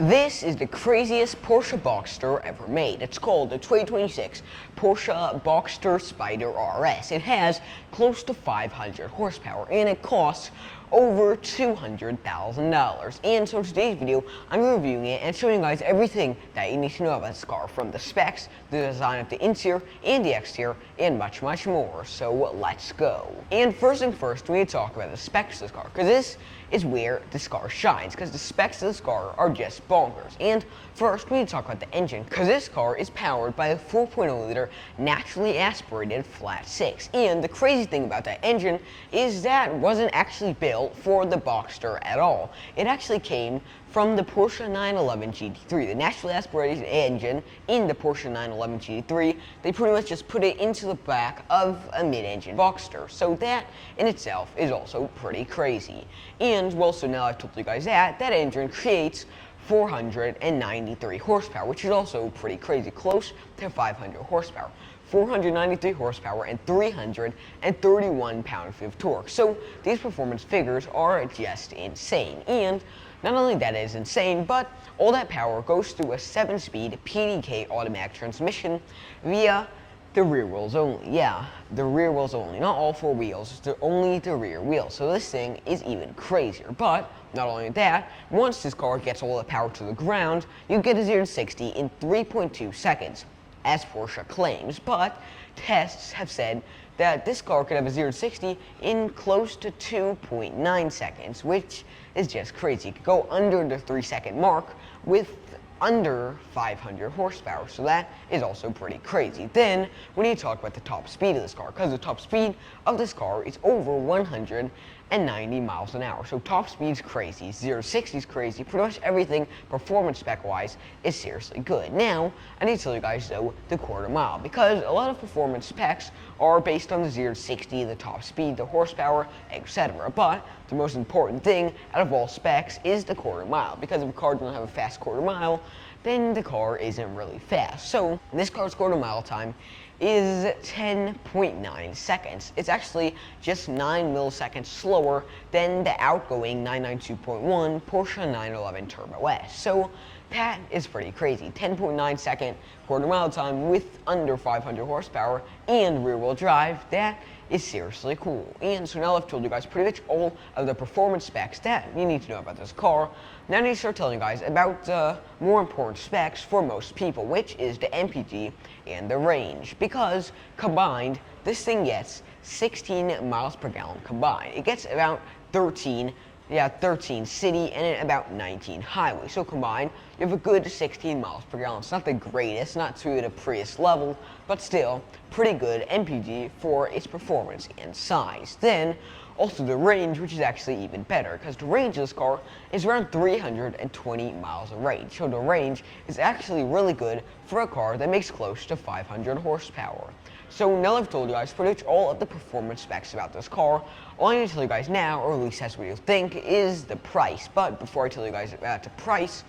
This is the craziest Porsche Boxster ever made. It's called the 2026 Porsche Boxster Spyder RS. It has close to 500 horsepower and it costs over $200,000. And so in today's video, I'm reviewing it and showing you guys everything that you need to know about this car, from the specs, the design of the interior and the exterior, and much, much more. So let's go. And first thing first, we need to talk about the specs of this car, because this is where this car shines, because the specs of this car are just bonkers. And first, we need to talk about the engine, because this car is powered by a 4.0 liter naturally aspirated flat 6. And the crazy thing about that engine is that it wasn't actually built for the Boxster at all. It actually came from the Porsche 911 GT3, the naturally aspirated engine in the Porsche 911 GT3. They pretty much just put it into the back of a mid-engine Boxster. So that in itself is also pretty crazy. And well, so now I've told you guys that engine creates 493 horsepower, which is also pretty crazy, close to 500 horsepower. 493 horsepower and 331 pound-feet of torque. So these performance figures are just insane. And not only that is insane, but all that power goes through a 7-speed PDK automatic transmission via the rear wheels only. Yeah, the rear wheels only. Not all 4 wheels, only the rear wheels. So this thing is even crazier. But not only that, once this car gets all the power to the ground, you get a 0 to 60 in 3.2 seconds, as Porsche claims. But tests have said that this car could have a 0 to 60 in close to 2.9 seconds, which is just crazy. It could go under the 3-second mark with under 500 horsepower, so that is also pretty crazy. Then we need to talk about the top speed of this car, because the top speed of this car is over 190 miles an hour. So top speed's crazy, 0 to 60 is crazy, pretty much everything performance spec wise is seriously good. Now I need to tell you guys though the quarter mile, because a lot of performance specs are based on the 0 to 60, the top speed, the horsepower, etc. But the most important thing out of all specs is the quarter mile, because if a car doesn't have a fast quarter mile, then the car isn't really fast. So this car's quarter mile time is 10.9 seconds. It's actually just 9 milliseconds slower than the outgoing 992.1 Porsche 911 Turbo S. So that is pretty crazy. 10.9 second quarter mile time with under 500 horsepower and rear wheel drive. That is seriously cool. And so now I've told you guys pretty much all of the performance specs that you need to know about this car. Now I need to start telling you guys about the more important specs for most people, which is the MPG and the range. Because combined, this thing gets 16 miles per gallon combined. It gets about 13 city and about 19 highway. So combined, you have a good 16 miles per gallon. It's not the greatest, not to the Prius level, but still pretty good MPG for its performance and size. Then also the range, which is actually even better, because the range of this car is around 320 miles of range. So the range is actually really good for a car that makes close to 500 horsepower. So now I've told you guys pretty much all of the performance specs about this car. All I need to tell you guys now, or at least that's what you think, is the price. But before I tell you guys about the price,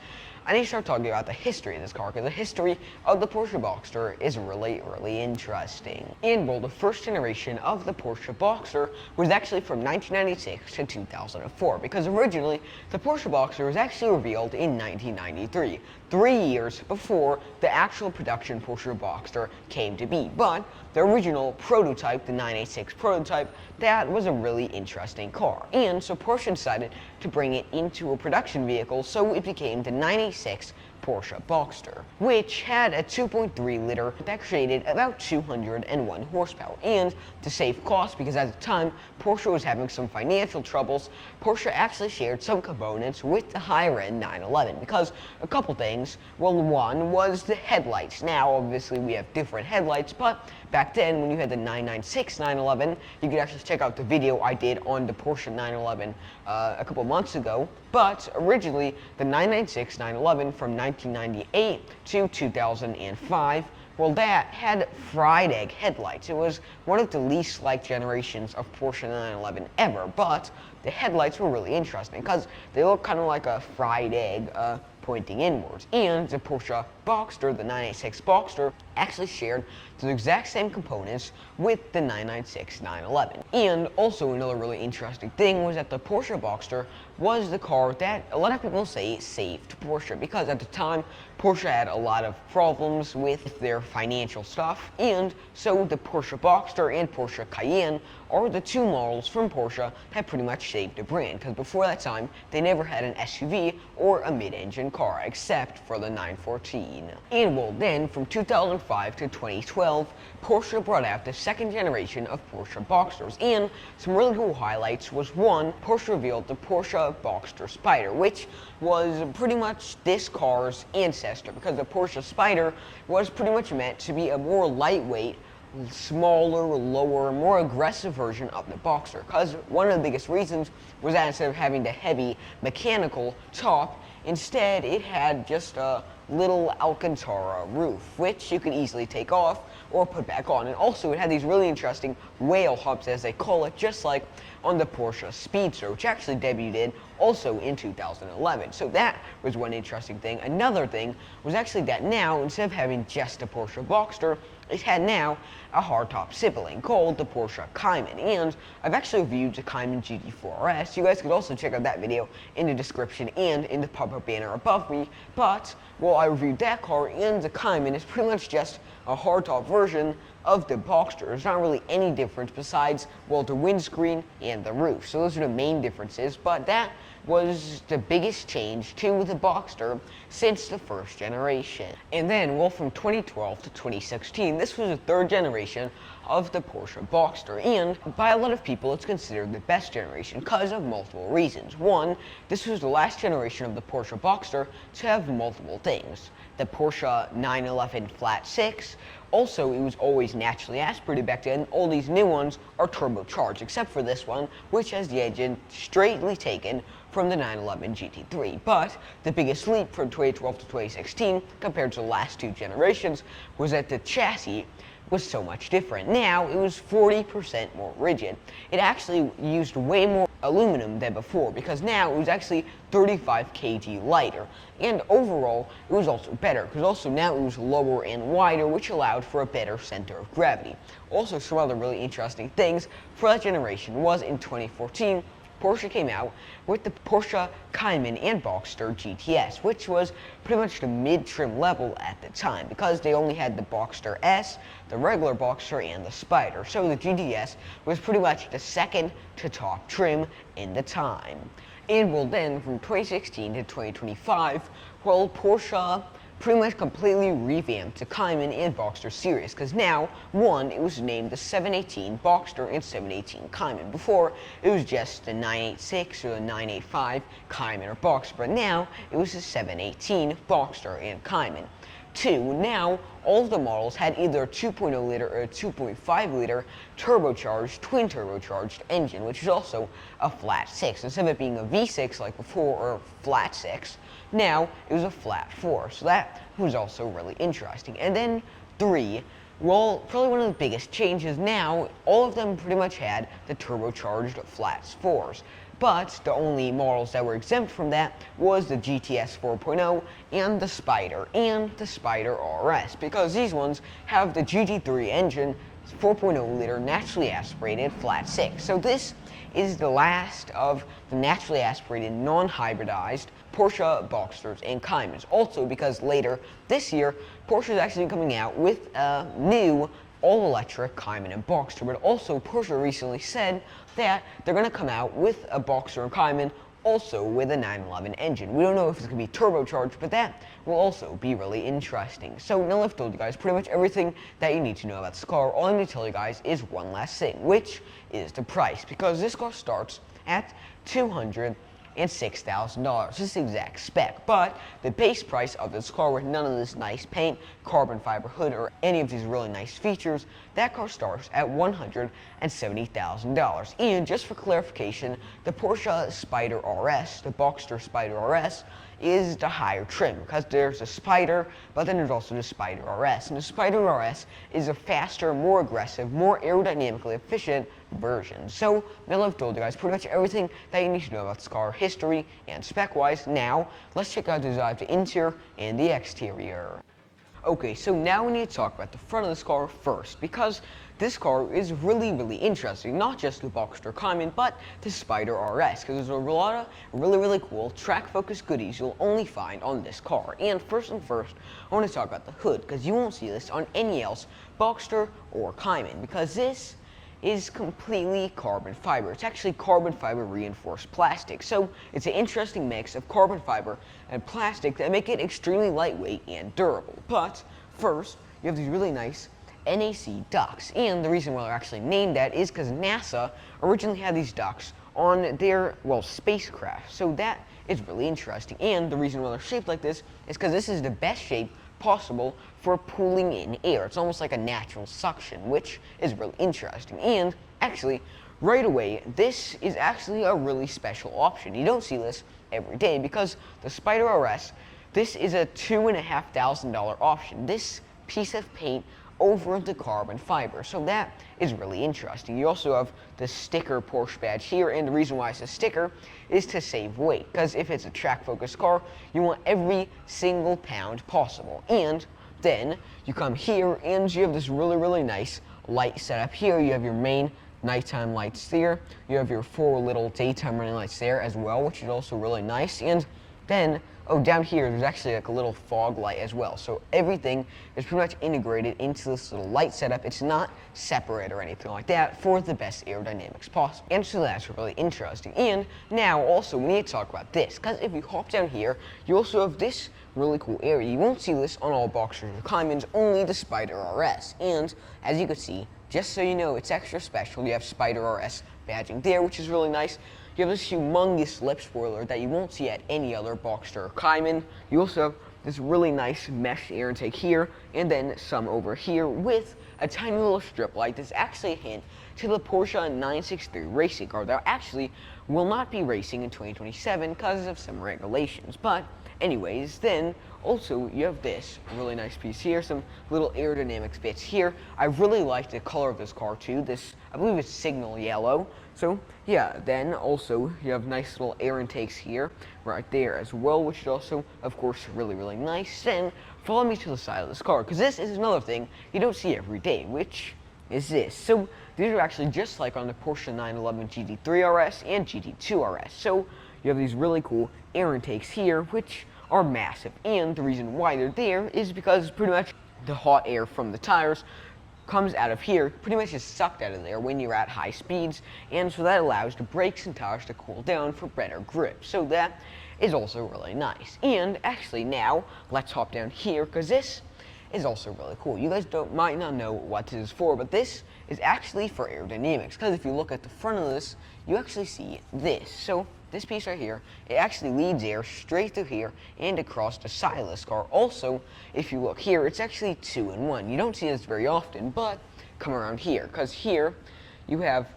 I need to start talking about the history of this car, because the history of the Porsche Boxster is really, really interesting. And well, the first generation of the Porsche Boxster was actually from 1996 to 2004, because originally the Porsche Boxster was actually revealed in 1993, 3 years before the actual production Porsche Boxster came to be. But the original prototype, the 986 prototype, that was a really interesting car. And so Porsche decided to bring it into a production vehicle, so it became the 986 Porsche Boxster, which had a 2.3 liter that created about 201 horsepower. And to save costs, because at the time Porsche was having some financial troubles, Porsche actually shared some components with the higher end 911, because a couple things. Well, one was the headlights. Now obviously we have different headlights, but back then when you had the 996 911, you could actually check out the video I did on the Porsche 911 a couple months ago. But originally the 996 911 from 1998 to 2005, well, that had fried egg headlights. It was one of the least liked generations of Porsche 911 ever, but the headlights were really interesting because they look kind of like a fried egg pointing inwards. And the Porsche Boxster, the 986 Boxster, actually shared the exact same components with the 996 911. And also another really interesting thing was that the Porsche Boxster was the car that a lot of people say saved Porsche, because at the time Porsche had a lot of problems with their financial stuff, and so the Porsche Boxster and Porsche Cayenne are the two models from Porsche that pretty much saved the brand, because before that time they never had an SUV or a mid-engine car except for the 914. And well, then from 2005 to 2012, Porsche brought out the second generation of Porsche Boxsters, and some really cool highlights was one, Porsche revealed the Porsche Boxster Spyder, which was pretty much this car's ancestor, because the Porsche Spyder was pretty much meant to be a more lightweight, smaller, lower, more aggressive version of the Boxster, because one of the biggest reasons was that instead of having the heavy mechanical top, instead it had just a little Alcantara roof, which you could easily take off or put back on. And also it had these really interesting whale hubs, as they call it, just like on the Porsche Speedster, which actually debuted also in 2011. So that was one interesting thing. Another thing was actually that now, instead of having just a Porsche Boxster, it had now a hardtop sibling called the Porsche Cayman, and I've actually reviewed the Cayman GT4 RS. You guys could also check out that video in the description and in the pop-up banner above me, but, well, I reviewed that car, and the Cayman is pretty much just a hardtop version of the Boxster. There's not really any difference besides, well, the windscreen and the roof. So those are the main differences, but that was the biggest change to the Boxster since the first generation. And then, well, from 2012 to 2016, this was the third generation of the Porsche Boxster, and by a lot of people it's considered the best generation because of multiple reasons. One, this was the last generation of the Porsche Boxster to have multiple things. The Porsche 911 Flat 6, also it was always naturally aspirated back then. All these new ones are turbocharged, except for this one, which has the engine straightly taken from the 911 GT3. But the biggest leap from 2012 to 2016 compared to the last two generations was that the chassis was so much different. Now it was 40% more rigid. It actually used way more aluminum than before, because now it was actually 35 kg lighter, and overall it was also better, because also now it was lower and wider, which allowed for a better center of gravity. Also, some other really interesting things for that generation was in 2014 Porsche came out with the Porsche Cayman and Boxster GTS, which was pretty much the mid-trim level at the time, because they only had the Boxster S, the regular Boxster, and the Spyder. So the GTS was pretty much the second to top trim in the time. And well, then from 2016 to 2025, well, Porsche pretty much completely revamped the Cayman and Boxster series, because now, one, it was named the 718 Boxster and 718 Cayman. Before, it was just the 986 or the 985 Cayman or Boxster, but now it was the 718 Boxster and Cayman. Two, now all of the models had either a 2.0 liter or a 2.5 liter turbocharged, twin turbocharged engine, which is also a flat 6. Instead of it being a V6 like before, or flat 6, now it was a flat 4. So that was also really interesting. And then three, well, probably one of the biggest changes now, all of them pretty much had the turbocharged flat 4s. But the only models that were exempt from that was the GTS 4.0 and the Spyder RS, because these ones have the GT3 engine, 4.0 liter naturally aspirated flat 6. So this is the last of the naturally aspirated non-hybridized Porsche Boxsters and Caymans. Also, because later this year, Porsche is actually coming out with a new all-electric Cayman and Boxster, but also Porsche recently said that they're going to come out with a Boxster and Cayman also with a 911 engine. We don't know if it's going to be turbocharged, but that will also be really interesting. So now I've told you guys pretty much everything that you need to know about this car. All I'm going to tell you guys is one last thing, which is the price, because this car starts at $206,000. This is the exact spec, but the base price of this car with none of this nice paint, carbon fiber hood, or any of these really nice features, that car starts at $170,000. And just for clarification, the Porsche Spyder RS, the Boxster Spyder RS, is the higher trim, because there's a Spyder, but then there's also the Spyder RS. And the Spyder RS is a faster, more aggressive, more aerodynamically efficient version. So now I've told you guys pretty much everything that you need to know about this car, history and spec-wise. Now let's check out the interior and the exterior. Okay, so now we need to talk about the front of this car first, because this car is really interesting. Not just the Boxster Cayman, but the Spyder RS, because there's a lot of really cool track-focused goodies you'll only find on this car. And first, I want to talk about the hood, because you won't see this on any else Boxster or Cayman, because this is completely carbon fiber. It's actually carbon fiber reinforced plastic. So it's an interesting mix of carbon fiber and plastic that make it extremely lightweight and durable. But first, you have these really nice NAC ducts. And the reason why they're actually named that is because NASA originally had these ducts on their, well, spacecraft. So that is really interesting. And the reason why they're shaped like this is because this is the best shape possible for pulling in air. It's almost like a natural suction, which is really interesting. And actually, right away, this is actually a really special option. You don't see this every day because the Spyder RS, this is a $2,500 option. This piece of paint over the carbon fiber. So that is really interesting. You also have the sticker Porsche badge here, and the reason why it's a sticker is to save weight, because if it's a track-focused car, you want every single pound possible. And then you come here, and you have this really nice light setup here. You have your main nighttime lights there. You have your 4 little daytime running lights there as well, which is also really nice. And then, oh, down here, there's actually like a little fog light as well. So everything is pretty much integrated into this little light setup. It's not separate or anything like that for the best aerodynamics possible. And so that's really interesting. And now also we need to talk about this, because if you hop down here, you also have this really cool area. You won't see this on all Boxsters or Caymans, only the Spyder RS. And as you can see, just so you know, it's extra special. You have Spyder RS badging there, which is really nice. You have this humongous lip spoiler that you won't see at any other Boxster or Cayman. You also have this really nice mesh air intake here, and then some over here with a tiny little strip light that's actually a hint to the Porsche 963 racing car that actually will not be racing in 2027 because of some regulations. But anyways, then also you have this really nice piece here, some little aerodynamics bits here. I really like the color of this car too. This, I believe it's signal yellow. So yeah, then also you have nice little air intakes here, right there as well, which is also, of course, really nice. Then follow me to the side of this car, because this is another thing you don't see every day, which is this. So these are actually just like on the Porsche 911 GT3 RS and GT2 RS. So you have these really cool air intakes here, which are massive. And the reason why they're there is because pretty much the hot air from the tires comes out of here, pretty much is sucked out of there when you're at high speeds, and so that allows the brakes and tires to cool down for better grip. So that is also really nice. And actually now, let's hop down here, because this is also really cool. You guys might not know what this is for, but this is actually for aerodynamics, because if you look at the front of this, you actually see this. So this piece right here, it actually leads air straight through here and across the side of this car. Also, if you look here, it's actually 2-in-1. You don't see this very often, but come around here, because here you have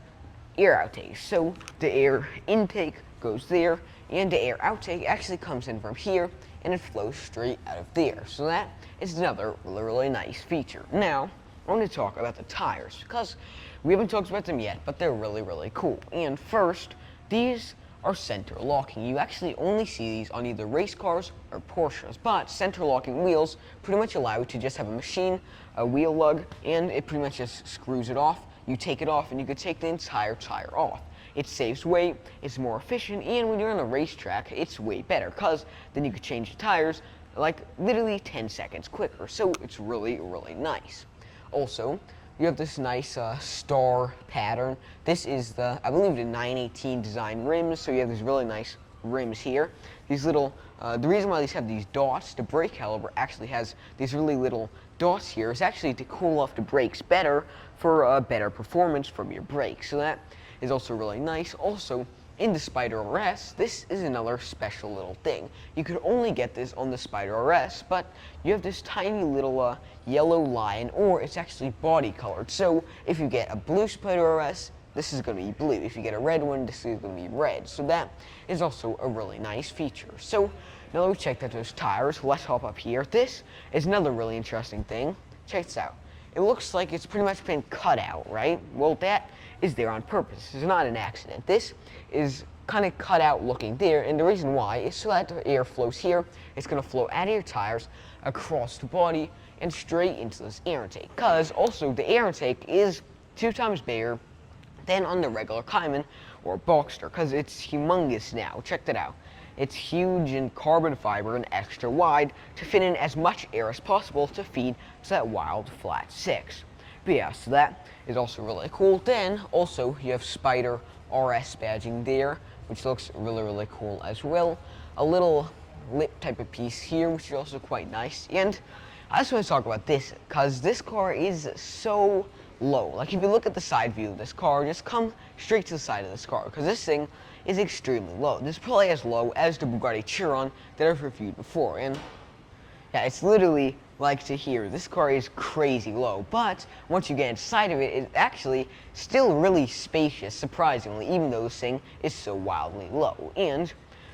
air outtakes. So the air intake goes there, and the air outtake actually comes in from here, and it flows straight out of there. So that is another really nice feature. Now, I want to talk about the tires, because we haven't talked about them yet, but they're really cool. And first, these are center locking. You actually only see these on either race cars or Porsches, but center locking wheels pretty much allow you to just have a machine, a wheel lug, and it pretty much just screws it off. You take it off and you could take the entire tire off. It saves weight, it's more efficient, and when you're on a racetrack, it's way better, because then you could change the tires like literally 10 seconds quicker. So it's really nice. Also, you have this nice star pattern. This is the, I believe, the 918 design rims. So you have these really nice rims here. These little, the reason why these have these dots, the brake caliper actually has these really little dots here, is actually to cool off the brakes better for better performance from your brakes. So that is also really nice. Also, in the Spyder RS, this is another special little thing. You could only get this on the Spyder RS, but you have this tiny little yellow line, or it's actually body colored. So if you get a blue Spyder RS, this is going to be blue. If you get a red one, this is going to be red. So that is also a really nice feature. So now that we've checked out those tires, let's hop up here. This is another really interesting thing. Check this out. It looks like it's pretty much been cut out, right? Well, that is there on purpose. It's not an accident. This is kind of cut out looking there, and the reason why is so that the air flows here. It's going to flow out of your tires, across the body, and straight into this air intake. Because also the air intake is 2 times bigger than on the regular Cayman or Boxster, because it's humongous now. Check that out. It's huge in carbon fiber and extra wide to fit in as much air as possible to feed to that wild flat 6. But yeah, so that is also really cool. Then also you have Spyder RS badging there, which looks really cool as well. A little lip type of piece here, which is also quite nice. And I just want to talk about this because this car is so low. Like if you look at the side view of this car, just come straight to the side of this car because this thing is extremely low. This is probably as low as the Bugatti Xaaron that I've reviewed before, and yeah, it's literally like to hear. This car is crazy low, but once you get inside of it, it's actually still really spacious, surprisingly, even though this thing is so wildly low. And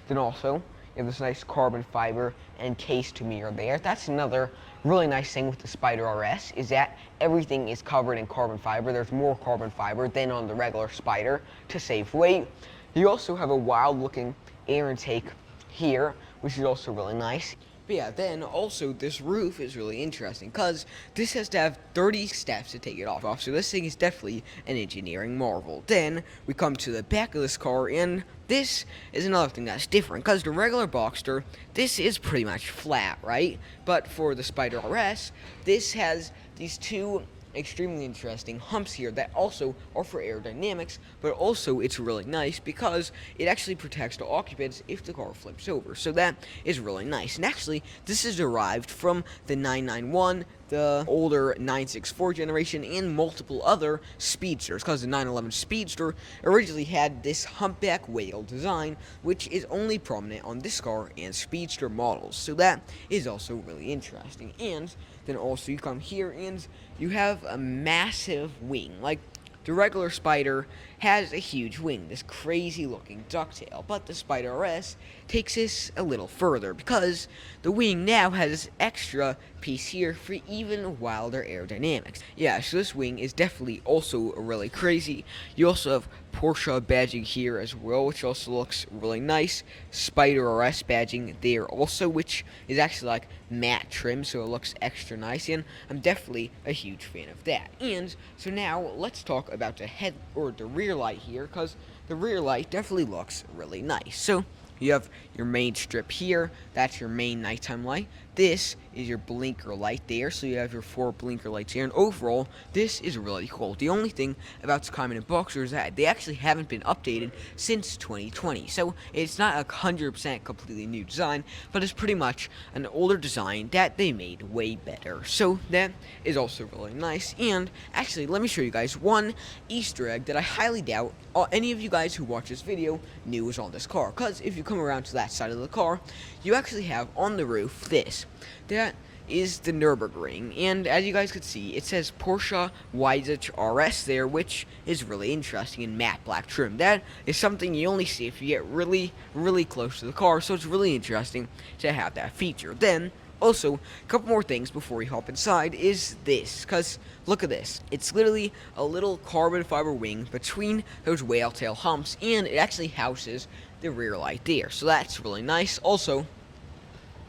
then also, you have this nice carbon fiber and case to mirror there. That's another really nice thing with the Spyder RS, is that everything is covered in carbon fiber. There's more carbon fiber than on the regular Spyder to save weight. You also have a wild looking air intake here, which is also really nice. But yeah, then also this roof is really interesting because this has to have 30 steps to take it off. So this thing is definitely an engineering marvel. Then we come to the back of this car, and this is another thing that's different because the regular Boxster, this is pretty much flat, right? But for the Spyder RS, this has these 2 extremely interesting humps here that also are for aerodynamics, but also it's really nice because it actually protects the occupants if the car flips over. So that is really nice. And actually, this is derived from the 991, the older 964 generation, and multiple other Speedsters, because the 911 Speedster originally had this humpback whale design, which is only prominent on this car and Speedster models. So that is also really interesting. And then also you come here and you have a massive wing. Like the regular Spyder has a huge wing, this crazy looking ducktail, but the Spyder RS takes this a little further because the wing now has this extra piece here for even wilder aerodynamics. Yeah, so this wing is definitely also really crazy. You also have Porsche badging here as well, which also looks really nice. Spyder RS badging there also, which is actually like matte trim, so it looks extra nice, and I'm definitely a huge fan of that. And so now let's talk about the head or the rear light here, because the rear light definitely looks really nice. So you have your main strip here, that's your main nighttime light. This is your blinker light there, so you have your 4 blinker lights here, and overall, this is really cool. The only thing about the Cayman and Boxster is that they actually haven't been updated since 2020, so it's not a 100% completely new design, but it's pretty much an older design that they made way better. So that is also really nice, and actually, let me show you guys one Easter egg that I highly doubt any of you guys who watch this video knew was on this car, because if you come around to that side of the car, you actually have on the roof this. That is the Nürburgring, and as you guys can see, it says Porsche Boxster RS there, which is really interesting in matte black trim. That is something you only see if you get really close to the car, so it's really interesting to have that feature. Then also, a couple more things before we hop inside is this, because look at this. It's literally a little carbon fiber wing between those whale tail humps, and it actually houses the rear light there, so that's really nice. Also,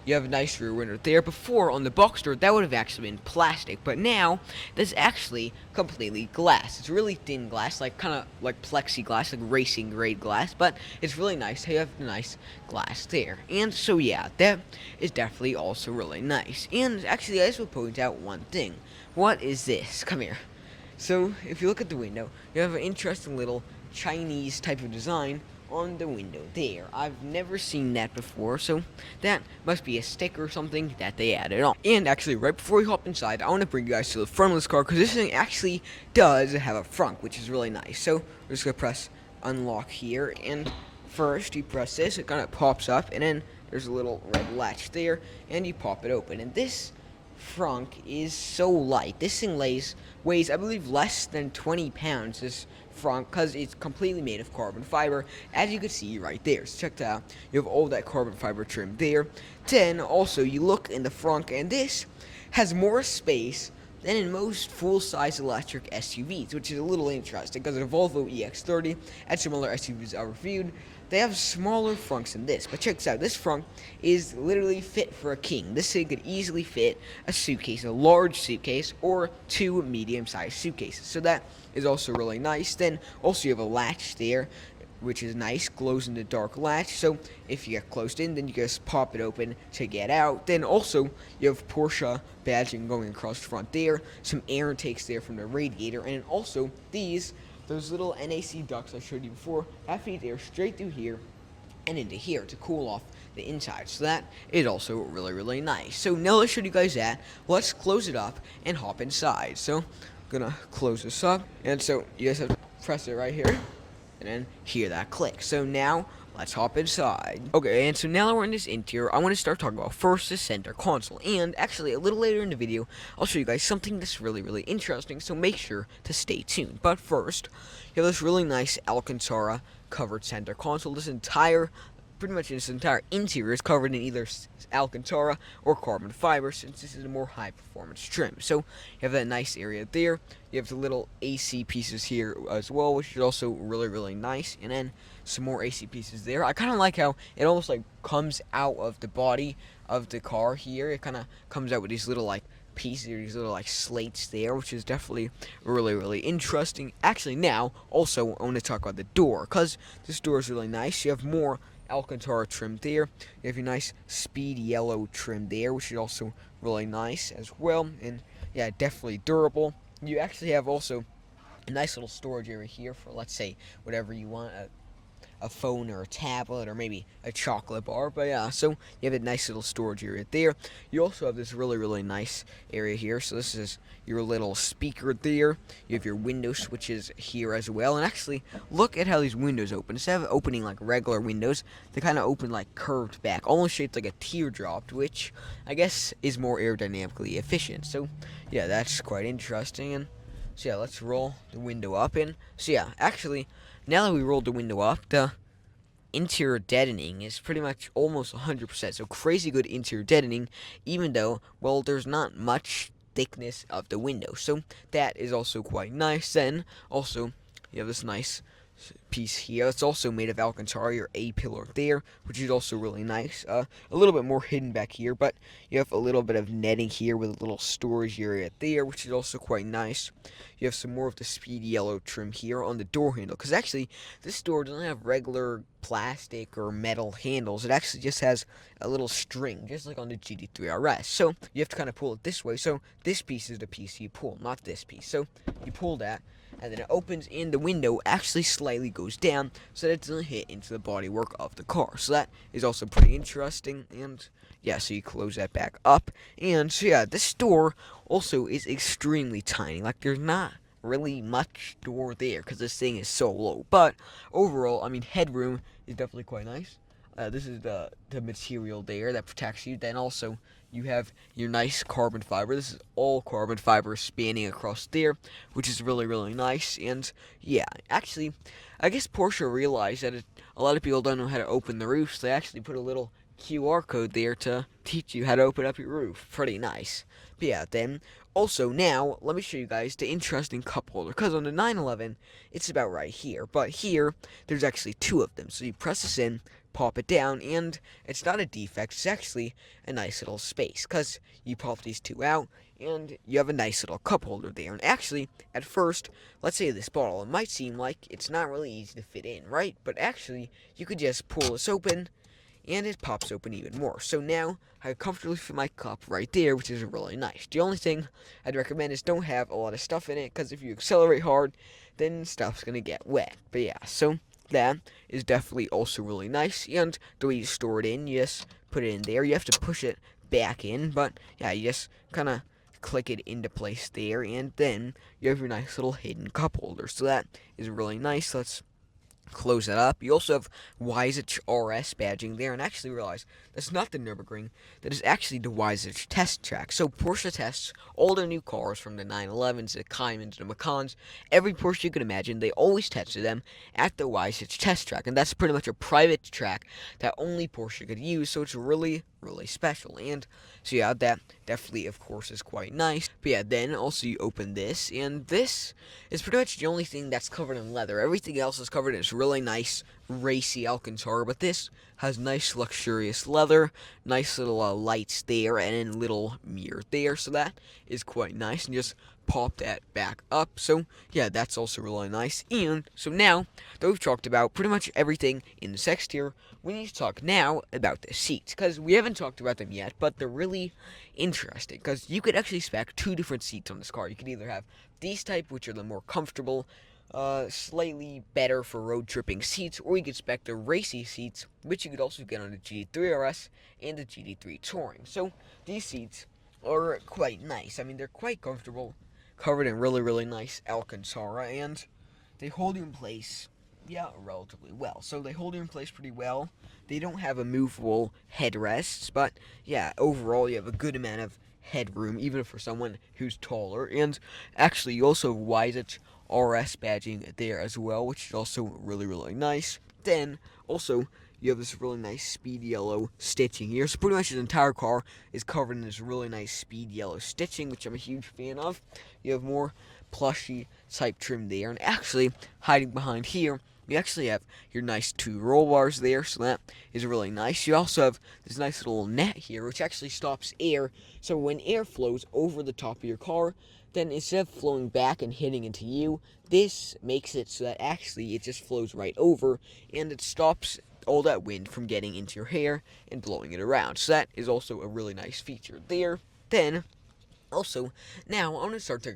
you have a nice rear window there. Before, on the Boxster, that would have actually been plastic, but now, that's actually completely glass. It's really thin glass, like kind of like plexiglass, like racing grade glass, but it's really nice. You have the nice glass there. And so yeah, that is definitely also really nice. And actually, I just will point out one thing. What is this? Come here. So, if you look at the window, you have an interesting little Chinese type of design on the window there. I've never seen that before, so that must be a sticker or something that they added on. And actually, right before we hop inside, I want to bring you guys to the front of this car, because this thing actually does have a front, which is really nice. So, we're just going to press unlock here, and first you press this, it kind of pops up, and then there's a little red latch there, and you pop it open. And this frunk is so light. This thing weighs, I believe, less than 20 pounds, this front, because it's completely made of carbon fiber, as you can see right there. So check that out. You have all that carbon fiber trim there. Then also you look in the front, and this has more space than in most full-size electric SUVs, which is a little interesting because the Volvo EX30 and similar SUVs I reviewed, they have smaller frunks than this, but check this out. This frunk is literally fit for a king. This thing could easily fit a suitcase, a large suitcase, or 2 medium-sized suitcases. So that is also really nice. Then also you have a latch there, which is nice, glows in the dark latch, so if you get closed in, then you just pop it open to get out. Then also, you have Porsche badging going across the front there, some air intakes there from the radiator, and then also those little NAC ducts I showed you before, that feed air straight through here and into here to cool off the inside. So that is also really, really nice. So now let's show you guys that. Let's close it up and hop inside. So I'm gonna close this up, and so you guys have to press it right here and then hear that click. So now let's hop inside. Okay, and so now that we're in this interior, I want to start talking about first the center console. And actually, a little later in the video, I'll show you guys something that's really, really interesting, so make sure to stay tuned. But first, you have this really nice Alcantara covered center console. Pretty much this entire interior is covered in either Alcantara or carbon fiber, since this is a more high performance trim. So you have that nice area there. You have the little AC pieces here as well, which is also really, really nice. And then some more AC pieces there. I kind of like how it almost like comes out of the body of the car here. It kind of comes out with these little like pieces, these little like slates there, which is definitely really, really interesting. Actually, now also I want to talk about the door, because this door is really nice. You have more Alcantara trim there. You have your nice speed yellow trim there, which is also really nice as well. And yeah, definitely durable. You actually have also a nice little storage area here for, let's say, whatever you want, a phone or a tablet or maybe a chocolate bar. But yeah, so you have a nice little storage area there. You also have this really, really nice area here. So this is your little speaker there. You have your window switches here as well. And actually, look at how these windows open. Instead of opening like regular windows, they kind of open like curved back, almost shaped like a teardrop, which I guess is more aerodynamically efficient. So yeah, that's quite interesting. And so yeah, let's roll the window up. And so yeah, actually, now that we rolled the window up, the interior deadening is pretty much almost 100%. So crazy good interior deadening, even though, well, there's not much thickness of the window. So that is also quite nice. Then also, you have this nice piece here. It's also made of Alcantara, your A-pillar there, which is also really nice. A little bit more hidden back here, but you have a little bit of netting here with a little storage area there, which is also quite nice. You have some more of the speed yellow trim here on the door handle, because actually this door doesn't have regular plastic or metal handles. It actually just has a little string, just like on the GT3 RS. So you have to kind of pull it this way. So this piece is the piece you pull, not this piece. So you pull that, and then it opens, and the window actually slightly goes down so that it doesn't hit into the bodywork of the car. So that is also pretty interesting. And yeah, so you close that back up. And so yeah, this door also is extremely tiny. Like, there's not really much door there because this thing is so low. But overall, I mean, headroom is definitely quite nice. This is the material there that protects you. Then also, you have your nice carbon fiber. This is all carbon fiber spanning across there, which is really, really nice. And yeah, actually, I guess Porsche realized that a lot of people don't know how to open the roof, so they actually put a little QR code there to teach you how to open up your roof. Pretty nice. But yeah, then also now let me show you guys the interesting cup holder, because on the 911 it's about right here, but here there's actually 2 of them. So you press this in, pop it down, and it's not a defect, it's actually a nice little space, because you pop these 2 out and you have a nice little cup holder there. And actually, at first, let's say this bottle, it might seem like it's not really easy to fit in, right? But actually, you could just pull this open and it pops open even more. So now I comfortably fit my cup right there, which is really nice. The only thing I'd recommend is don't have a lot of stuff in it, because if you accelerate hard, then stuff's gonna get wet. But yeah, so that is definitely also really nice. And the way you store it in, you just put it in there. You have to push it back in, but yeah, you just kind of click it into place there, and then you have your nice little hidden cup holder. So that is really nice. Let's close that up. You also have wildest RS badging there, and actually realize that's not the Nürburgring, that is actually the wildest test track. So Porsche tests all their new cars, from the 911s, the Caymans, the Macans, every Porsche you can imagine, they always tested them at the wildest test track, and that's pretty much a private track that only Porsche could use, so it's really, really special. And so yeah, that definitely, of course, is quite nice. But yeah, then also you open this, and this is pretty much the only thing that's covered in leather. Everything else is covered in this really nice racy Alcantara, but this has nice luxurious leather, nice little lights there, and then little mirror there, so that is quite nice, and just pop that back up. So yeah, that's also really nice. And so now that we've talked about pretty much everything in this exterior, we need to talk now about the seats, because we haven't talked about them yet, but they're really interesting, because you could actually spec two different seats on this car. You could either have these type, which are the more comfortable, slightly better for road tripping seats, or you could spec the racy seats, which you could also get on the GT3 RS and the GT3 Touring. So these seats are quite nice. I mean, they're quite comfortable, covered in really, really nice Alcantara, and they hold you in place, yeah, relatively well. So they hold you in place pretty well. They don't have a movable headrests, but yeah, overall you have a good amount of headroom, even for someone who's taller. And actually, you also have wildest RS badging there as well, which is also really, really nice. Then, also, you have this really nice speed yellow stitching here. So pretty much the entire car is covered in this really nice speed yellow stitching, which I'm a huge fan of. You have more plushy type trim there, and actually, hiding behind here, you actually have your nice two roll bars there, so that is really nice. You also have this nice little net here, which actually stops air, so when air flows over the top of your car, then instead of flowing back and hitting into you, this makes it so that actually it just flows right over, and it stops all that wind from getting into your hair and blowing it around. So that is also a really nice feature there. Then, also, now I want to start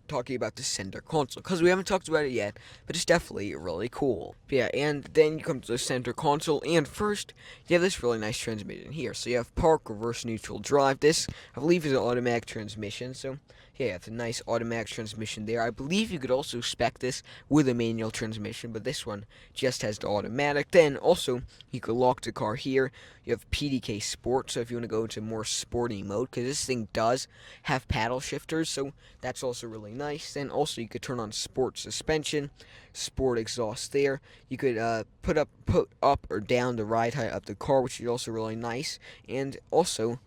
talking about the center console, because we haven't talked about it yet, but it's definitely really cool. But yeah, and then you come to the center console, and first, you have this really nice transmission here. So you have park, reverse, neutral, drive. This, I believe, is an automatic transmission, so yeah, you have a nice automatic transmission there. I believe you could also spec this with a manual transmission, but this one just has the automatic. Then, also, you could lock the car here. You have PDK Sport, so if you want to go into more sporty mode, because this thing does have paddle shifters, so that's also really nice. Then also you could turn on sport suspension, sport exhaust there. You could put up or down the ride height of the car, which is also really nice. And also,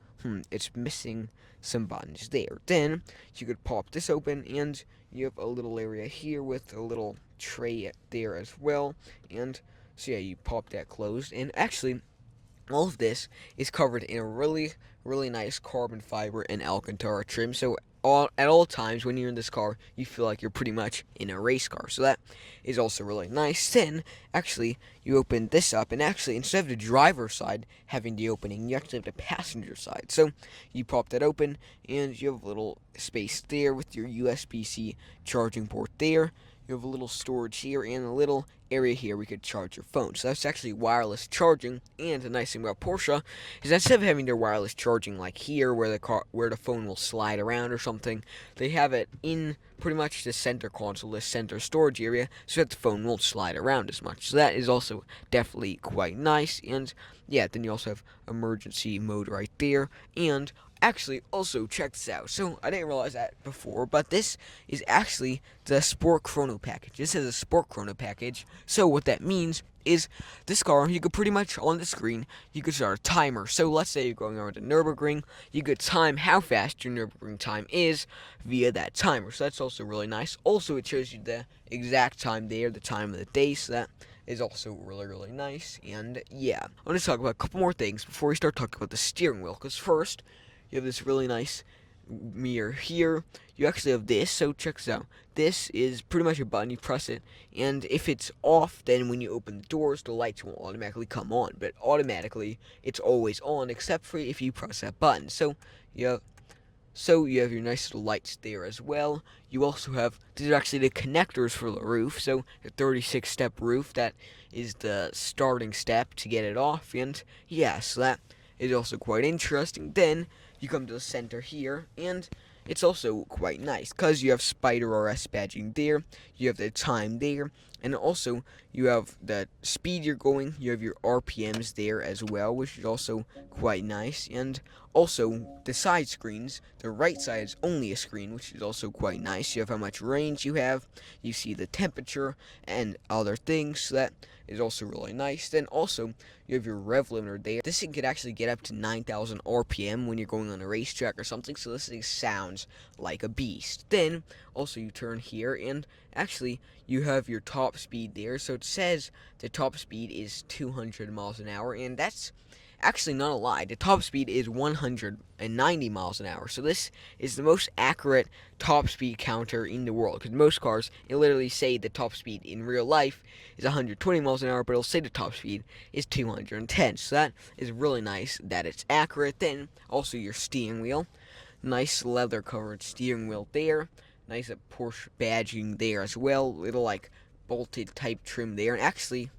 it's missing some buttons there. Then you could pop this open, and you have a little area here with a little tray there as well. And so yeah, you pop that closed, and actually, all of this is covered in a really, really nice carbon fiber and Alcantara trim. So at all times when you're in this car, you feel like you're pretty much in a race car. So that is also really nice. Then, actually, you open this up, and actually, instead of the driver's side having the opening, you actually have the passenger side. So you pop that open, and you have a little space there with your USB-C charging port there. You have a little storage here and a little area here we could charge your phone. So that's actually wireless charging. And the nice thing about Porsche is that instead of having their wireless charging like here, where the phone will slide around or something, they have it in pretty much the center console, the center storage area, so that the phone won't slide around as much. So that is also definitely quite nice. And yeah, then you also have emergency mode right there. And actually, also, check this out. So, I didn't realize that before, but this is actually the Sport Chrono package. This is a Sport Chrono package. So, what that means is this car, you could pretty much, on the screen, you could start a timer. So, let's say you're going around the Nürburgring, you could time how fast your Nürburgring time is via that timer. So, that's also really nice. Also, it shows you the exact time there, the time of the day, so that is also really, really nice. And yeah, I want to talk about a couple more things before we start talking about the steering wheel, because first, you have this really nice mirror here. You actually have this, so check this out. This is pretty much a button. You press it, and if it's off, then when you open the doors, the lights won't automatically come on. But automatically, it's always on, except for if you press that button. So you have your nice little lights there as well. You also have, these are actually the connectors for the roof. So the 36-step roof, that is the starting step to get it off. And yeah, so that is also quite interesting. Then you come to the center here, and it's also quite nice, because you have Spyder RS badging there, you have the time there, and also you have the speed you're going, you have your RPMs there as well, which is also quite nice. And also the side screens, the right side is only a screen, which is also quite nice. You have how much range you have, you see the temperature and other things, so that is also really nice. Then also you have your rev limiter there. This thing could actually get up to 9,000 RPM when you're going on a racetrack or something, so this thing sounds like a beast. Then also you turn here, and actually you have your top top speed there. So it says the top speed is 200 miles an hour, and that's actually not a lie. The top speed is 190 miles an hour. So this is the most accurate top speed counter in the world, because most cars, it literally say the top speed in real life is 120 miles an hour, but it'll say the top speed is 210. So that is really nice that it's accurate. Then also your steering wheel. Nice leather covered steering wheel there. Nice Porsche badging there as well. Little like bolted type trim there. And actually,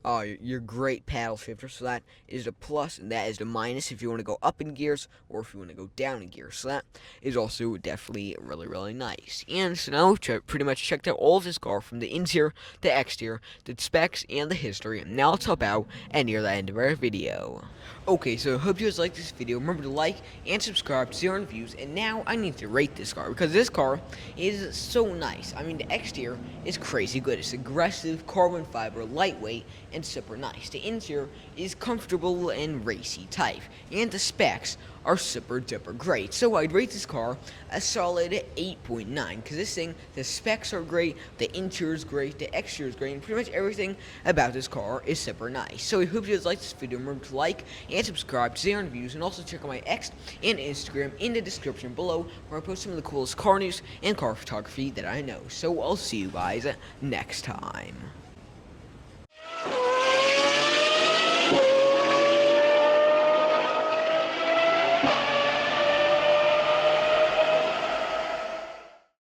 your great paddle shifter. So that is the plus, and that is the minus if you want to go up in gears or if you want to go down in gears. So that is also definitely really, really nice. And so now we've pretty much checked out all of this car from the interior, the exterior, the specs, and the history. And now let's hop out and near the end of our video. Okay, so I hope you guys liked this video. Remember to like and subscribe to Xaaron Reviews. And now I need to rate this car, because this car is so nice. I mean, the exterior is crazy good. It's aggressive, carbon fiber, lightweight, and super nice. The interior is comfortable and racy type, and the specs are super duper great. So I'd rate this car a solid 8.9, because this thing, the specs are great, the interior is great, the exterior is great, and pretty much everything about this car is super nice. So I hope you guys liked this video. Remember to like and subscribe to Xaaron Reviews, and also check out my X and Instagram in the description below, where I post some of the coolest car news and car photography that I know. So I'll see you guys next time.